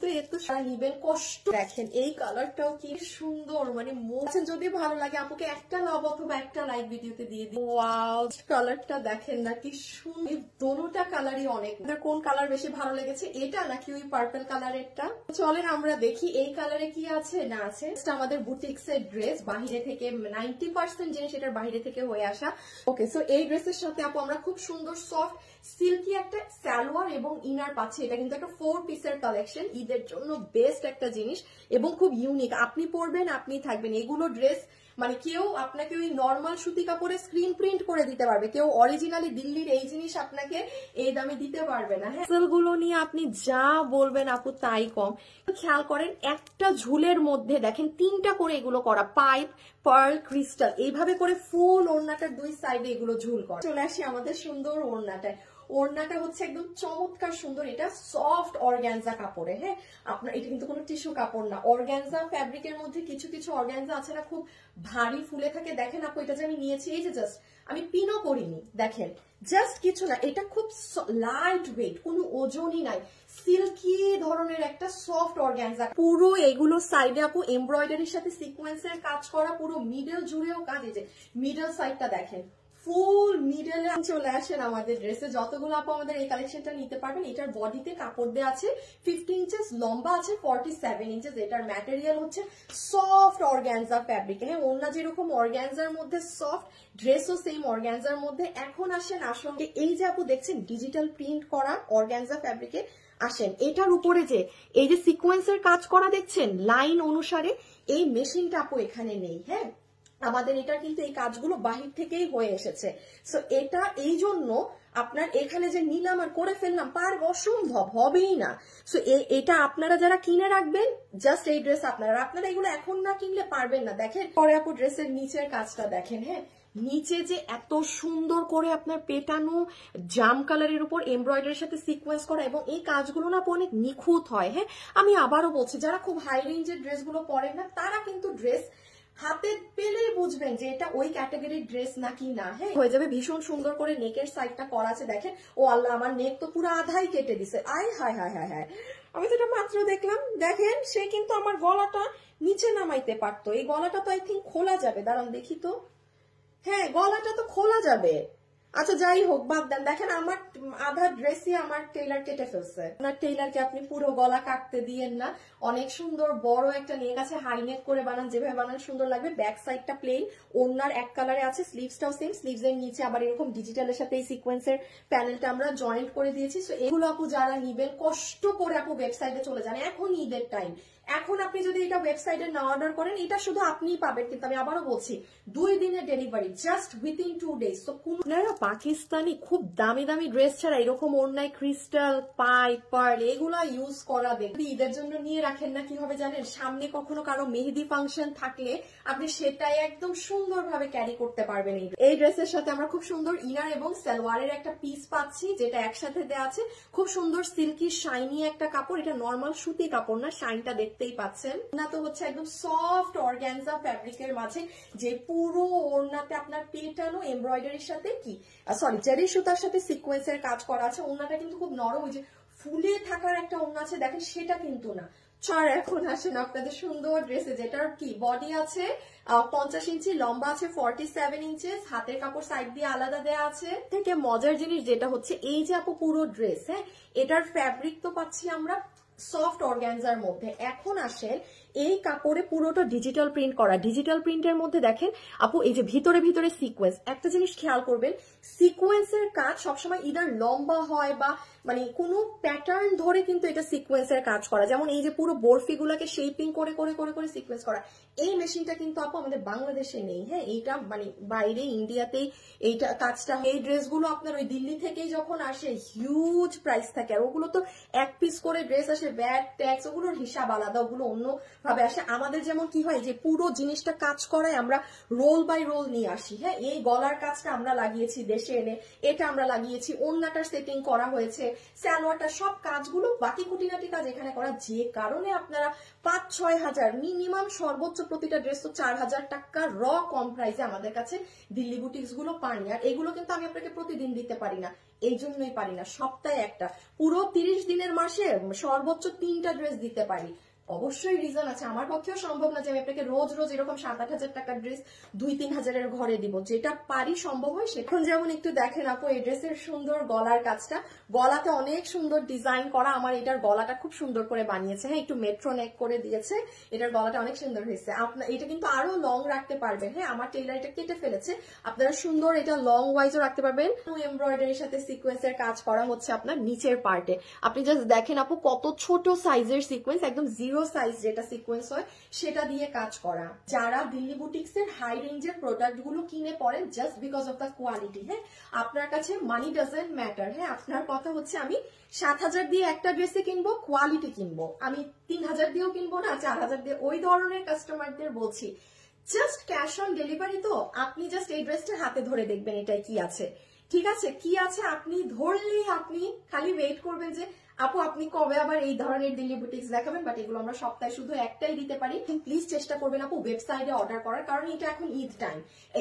কিন্তু এত নিবেন কষ্ট। দেখেন এই কালারটাও কি সুন্দর, মানে যদি ভালো লাগে আপুকে একটা লাভ অথবা একটা লাইক ভিডিওতে দিয়ে দিই। ওয়াও, কালারটা দেখেন না কি সুন্দর, দোনোটা কালারই অনেক। কোন কালার বেশি ভালো লেগেছে, এটা নাকি ওই পার্পল কালারেরটা? চলেন আমরা দেখি এই কালারে কি আছে না আছে। আমাদের বুটিক্স এর ড্রেস, বাহিরে থেকে 90% জিনিস এটার বাহিরে থেকে হয়ে আসা। ওকে, সো এই ড্রেসের সাথে আপু আমরা খুব সুন্দর সফট সিল্কি একটা সালোয়ার এবং ইনার পাচ্ছি। এটা কিন্তু একটা 4 পিসের কালেকশন, ঈদের জন্য বেস্ট একটা জিনিস এবং খুব ইউনিক। আপনি পরবেন, আপনি থাকবেন। এগুলো ড্রেস মানে কেউ আপনাকে ওই নর্মাল সুতি কাপড়ে স্ক্রিন প্রিন্ট করে দিতে পারবে, কেউ অরিজিনালি দিল্লির এই জিনিস আপনাকে এই দামে দিতে পারবে না। হ্যাঁ, গুলো নিয়ে আপনি যা বলবেন আপু তাই কম। খেয়াল করেন একটা ঝুলের মধ্যে দেখেন 3টা করে এগুলো করা, পাইপ, পার্ল, ক্রিস্টাল, এইভাবে করে ফুল ওড়নাটার 2 সাইডে এগুলো ঝুল করা। চলে আসি আমাদের সুন্দর ওড়নাটায়। ওড়নাটা হচ্ছে একদম চমৎকার সুন্দর, এটা সফট অর্গানজা কাপড়ে। হ্যাঁ, আপনার এটা কিন্তু কোনো টিস্যু কাপড় না। অর্গানজা ফ্যাব্রিকের মধ্যে কিছু কিছু অর্গানজা আছে না খুব ভারী ফুলে থাকে। দেখেন আপু, এটা যে আমি নিয়েছি, এই যে জাস্ট আমি পিনও করিনি, দেখেন জাস্ট কিছু না, এটা খুব লাইট ওয়েট, কোনো ওজনই নাই, সিল্কি ধরনের একটা সফট অর্গানজা। পুরো এগুলো সাইডে আপু এমব্রয়ডারির সাথে সিকোয়েন্সের কাজ করা, পুরো মিডল জুড়েও কাজ। এই যে মিডল সাইডটা দেখেন ফুল মিডলে। চলে আসেন আমাদের ড্রেসে, যতগুলো আপু আমাদের এই কালেকশনটা নিতে পারবেন। এটার বডিতে কাপড় দেওয়া আছে 50 ইঞ্চেস, লম্বা আছে 47 ইঞ্চেস। এটার ম্যাটেরিয়াল হচ্ছে সফট অর্গানজা ফ্যাব্রিক। হ্যাঁ, ওড়না যেরকম অর্গানজার মধ্যে সফট, ড্রেসও সেম অর্গানজার মধ্যে। এখন আসেন আসলে এই যে আপু দেখছেন ডিজিটাল প্রিন্ট করা অর্গানজা ফ্যাব্রিকে। আসেন এটার উপরে যে এই যে সিকোয়েন্সের কাজ করা দেখছেন লাইন অনুসারে, এই মেশিনটা আপু এখানে নেই। হ্যাঁ, আমাদের এটা কিন্তু এই কাজগুলো বাহির থেকেই হয়ে এসেছে। সো এটা এই জন্য আপনার এখানে যে নিলাম আর করে ফেললাম পার অসম্ভব, হবেই না। সো এটা আপনারা যারা কিনে রাখবেন, জাস্ট এই ড্রেস আপনারা এগুলো এখন না কিনলে পারবেন না। দেখেন পরে আপু ড্রেসের নিচের কাজটা দেখেন। হ্যাঁ, নিচে যে এত সুন্দর করে আপনার পেটানো জাম কালারের উপর এমব্রয়ডারির সাথে সিকোয়েন্স করা, এবং এই কাজগুলো না অনেক নিখুঁত হয়। হ্যাঁ, আমি আবারও বলছি, যারা খুব হাই রেঞ্জের ড্রেসগুলো পরেন না, তারা কিন্তু ড্রেস হাতে পেলেই বুঝবেন যে এটা ওই ক্যাটাগরির ড্রেস নাকি না। হ্যাঁ, হয়ে যাবে। ভীষণ সুন্দর করে নেকের সাইডটা করা আছে দেখেন। ও আল্লাহ, আমার নেক তো পুরো আধাই কেটে দিছে। আয় হায় হায় হায় হায়, আমি তো এটা মাত্র দেখলাম। দেখেন সে কিন্তু আমার গলাটা নিচে নামাইতে পারতো, এই গলাটা তো আই থিঙ্ক খোলা যাবে। দাঁড়ান দেখি তো, হ্যাঁ গলাটা তো খোলা যাবে। আচ্ছা যাই হোক, বাদ দেন। দেখেন আমার আধা ড্রেসই আমার টেইলার কেটে ফেলছে। আপনার টেইলারকে আপনি পুরো গলা কাটতে দিয়েন না। অনেক সুন্দর বড় একটা নেক আছে, হাই নেক করে বানান, যেভাবে বানান সুন্দর লাগবে। ব্যাক সাইডটা প্লেন, ওড়নার এক কালারে আছে, স্লিভসটাও সেম। স্লিভস এর নিচে আবার এরকম ডিজিটালের সাথে এই সিকোয়েন্সের প্যানেলটা আমরা জয়েন্ট করে দিয়েছি। সো এগুলো আপু যারা নিবেন কষ্ট করে আপু ওয়েবসাইটে চলে যান, এখন ঈদের টাইম। এখন আপনি যদি এটা ওয়েবসাইটে না অর্ডার করেন, এটা শুধু আপনিই পাবেন, কিন্তু আমি আবারও বলছি 2 দিনের ডেলিভারি, জাস্ট উইথিন 2 ডেজ। তো আপনারা পাকিস্তানি খুব দামি দামি ড্রেস ছাড়া এরকম ওড়নায় ক্রিস্টাল, পাইপ, পার্ল এগুলা ইউজ করা দেখবেন। ঈদের জন্য নিয়ে রাখেন না, কি হবে জানেন, সামনে কখনো কারো মেহেদি ফাংশন থাকলে আপনি সেটাই একদম সুন্দরভাবে ক্যারি করতে পারবেন। এই ড্রেসের সাথে আমরা খুব সুন্দর ইনার এবং সালোয়ারের একটা পিস পাচ্ছি, যেটা একসাথে দেওয়া আছে। খুব সুন্দর সিল্কি শাইনি একটা কাপড়, এটা নর্মাল সুতি কাপড় না, শাইনটা দেখতেই পাচ্ছেন না। তো হচ্ছে একদম সফট অর্গানজা ফ্যাব্রিকের মাঝে যে পুরো ওড়নাতে আপনার পেটানো এমব্রয়ডারির সাথে কি সরি জারি সুতার সাথে সিকোয়েন্সের কাজ করা আছে। ওড়নাটা কিন্তু খুব নরম, ওই যে ফুলে থাকার একটা ওড়না আছে দেখেন, সেটা কিন্তু না। আর এখন আসেন আপনাদের সুন্দর ড্রেসে, যেটার কি বডি আছে 50 ইঞ্চি, লম্বা আছে 47 ইঞ্চেস, হাতের কাপড় সাইড দিয়ে আলাদা দেয়া আছে। থেকে মজার জিনিস যেটা হচ্ছে এই যে আপু পুরো ড্রেস, হ্যাঁ এটার ফ্যাব্রিক তো পাচ্ছি আমরা সফট অর্গানজার মধ্যে। এখন আসেন এই কাপড়ে পুরোটা ডিজিটাল প্রিন্ট করা। ডিজিটাল প্রিন্টের মধ্যে দেখেন আপু এই যে ভিতরে ভিতরে সিকোয়েন্স। একটা জিনিস খেয়াল করবেন, সিকোয়েন্সের কাজ সবসময় ইদার লম্বা হয় বা মানে কোনো প্যাটার্ন ধরে কিন্তু এটা সিকোয়েন্সের কাজ করা। যেমন এই যে পুরো বরফি গুলাকে শেপিং করে করে করে করে সিকোয়েন্স করা, এই মেশিনটা কিন্তু আপু আমাদের বাংলাদেশে নেই। হ্যাঁ, এইটা মানে বাইরে ইন্ডিয়াতেই এইটা কাজটা। এই ড্রেসগুলো আপনার ওই দিল্লি থেকেই যখন আসে হিউজ প্রাইস থাকে, আর ওগুলো তো এক পিস করে ড্রেস আসে, ভ্যাট ট্যাক্স ওগুলোর হিসাব আলাদা, ওগুলো অন্য ভাবে আসে। আমাদের যেমন কি হয় যে পুরো জিনিসটা কাজ করায় আমরা রোল বাই রোল নিয়ে আসি। হ্যাঁ, এই গলার কাজটা আমরা লাগিয়েছি দেশে এনে, এটা আমরা লাগিয়েছি, ওড়নাটার সেটিং করা হয়েছে, সালোয়ারটা, সব কাজগুলো বাকি খুঁটিনাটি কাজ এখানে করা। যে কারণে আপনারা 5-6 হাজার মিনিমাম, সর্বোচ্চ প্রতিটা ড্রেস তো 4,000 টাকা র কম প্রাইসে আমাদের কাছে দিল্লি বুটিক্স গুলো পানি। আর এগুলো কিন্তু আমি আপনাকে প্রতিদিন দিতে পারি না, এই জন্যই পারি না, সপ্তাহে একটা, পুরো 30 দিনের মাসে সর্বোচ্চ 3টা ড্রেস দিতে পারি। অবশ্যই রিজন আছে, আমার পক্ষেও সম্ভব না যে আমি আপনাকে রোজ রোজ এরকম 7-8 হাজার টাকার ড্রেস 2-3 হাজারের ঘরে দিব, যেটা পারি সম্ভব হয় সেখন। যেমন একটু দেখেন আপু এই ড্রেসের সুন্দর গলার কাজটা, গলাতে অনেক সুন্দর ডিজাইন করা, আমার এটার গলাটা খুব সুন্দর করে বানিয়েছে, হ্যাঁ একটু মেট্রো নেক করে দিয়েছে, এটার গলাটা অনেক সুন্দর হয়েছে। আপনার এটা কিন্তু আরো লং রাখতে পারবেন, হ্যাঁ আমার টেইলার এটা কেটে ফেলেছে, আপনারা সুন্দর এটা লং ওয়াইজও রাখতে পারবেন। এমব্রয়ডারির সাথে সিকোয়েন্সের কাজ করা হচ্ছে আপনার নিচের পার্টে, আপনি জাস্ট দেখেন আপু কত ছোট সাইজের সিকোয়েন্স, একদম 0 সাইজ যেটা সিকোয়েন্স হয় সেটা দিয়ে কাজ করা। যারা দিল্লি বুটিক্স এর হাই রেঞ্জের প্রোডাক্ট গুলো কিনে পড়েন just because of the quality, হ্যাঁ আপনার কাছে মানি ডাজন্ট ম্যাটার, হ্যাঁ আপনার কথা হচ্ছে আমি 7,000 দিয়ে একটা ড্রেসে কিনবো, কোয়ালিটি কিনবো, আমি 3,000 দিয়েও কিনবো না, 4,000 দিয়ে, ওই ধরনের কাস্টমারদের বলছি জাস্ট ক্যাশ অন ডেলিভারি। তো আপনি জাস্ট এই ড্রেসটা হাতে ধরে দেখবেন এটাই কি আছে, ঠিক আছে কি আছে আপনি ধরলেই আপনি খালি ওয়েট করবেন যে আপু আপনি কবে আবার এই ধরনের দিল্লি বুটিক্স দেখাবেন, বাট এগুলো আমরা সপ্তাহে শুধু একটাই দিতে পারি। প্লিজ চেষ্টা করবেন আপু ওয়েবসাইটে অর্ডার করার, কারণ এটা এখন ঈদ টাইম,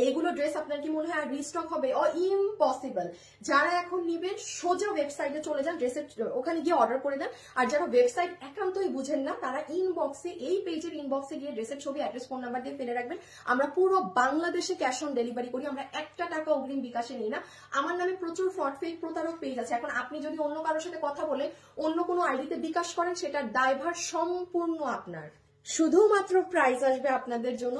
এগুলো ড্রেস আপনার কি মনে হয় আর রিস্টক হবে? ইম্পসিবল। যারা এখন নিবেন সোজা ওয়েবসাইটে চলে যান, ড্রেসের ওখানে গিয়ে অর্ডার করে দেন। আর যারা ওয়েবসাইট একান্তই বুঝেন না তারা ইনবক্সে, এই পেজের ইনবক্সে গিয়ে ড্রেসের ছবি, অ্যাড্রেস, ফোন নাম্বার দিয়ে ফেলে রাখবেন। আমরা পুরো বাংলাদেশে ক্যাশ অন ডেলিভারি করি, আমরা 1 টাকা অগ্রিম বিকাশে নিই না। আমার নামে প্রচুর ফ্রড ফেক প্রতারক পেজ আছে, এখন আপনি যদি অন্য কারোর সাথে কথা বলে অন্য কোনো আইডিতে বিকাশ করেন সেটার দায়ভার সম্পূর্ণ আপনার, শুধুমাত্র প্রাইস আসবে আপনাদের জন্য